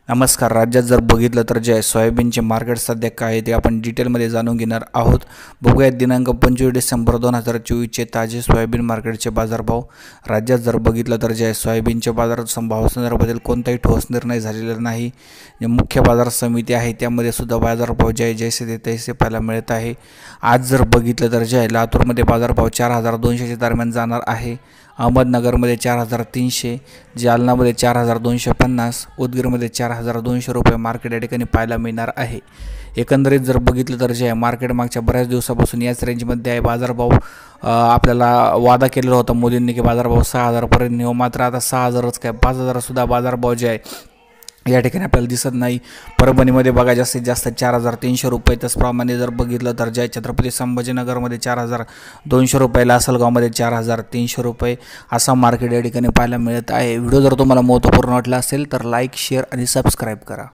नमस्कार. राज्यात जर बघितलं तर जे आहे सोयाबीनचे मार्केट सध्या काय आहे ते आपण डिटेलमध्ये जाणून घेणार आहोत. बघूयात दिनांक 25 डिसेंबर 2024चे ताजे सोयाबीन मार्केटचे बाजारभाव. राज्यात जर बघितलं तर जे आहे सोयाबीनच्या बाजार भावासंदर्भातील कोणताही ठोस निर्णय झालेला नाही. जे मुख्य बाजार समिती आहे त्यामध्ये सुद्धा बाजारभाव जे आहे जैसे ते तैसे पाहायला मिळत आहे. आज जर बघितलं तर जे आहे लातूरमध्ये बाजारभाव 4200च्या दरम्यान जाणार आहे. अहमदनगरमध्ये 4300, जालनामध्ये 4250, उदगीरमध्ये 4200 रुपये मार्केट या ठिकाणी पाहायला मिळणार आहे. एकंदरीत जर बघितलं तर जे आहे मार्केट मागच्या बऱ्याच दिवसापासून याच रेंजमध्ये आहे. बाजारभाव आपल्याला वादा केलेला होता मोदींनी की बाजारभाव 6000पर्यंत नेऊ, मात्र आता 6000च काय 5000सुद्धा बाजारभाव जे आहे या ठिकाणी आपल्याला दिसत नाही. परभणीमध्ये बघा जास्तीत जास्त 4300 रुपये. त्याचप्रमाणे जर बघितलं तर जय छत्रपती संभाजीनगरमध्ये 4200 रुपये, लासलगावमध्ये 4300 रुपये असा मार्केट या ठिकाणी पाहायला मिळत आहे. व्हिडिओ जर तुम्हाला महत्त्वपूर्ण वाटला असेल तर लाईक, शेअर आणि सबस्क्राईब करा.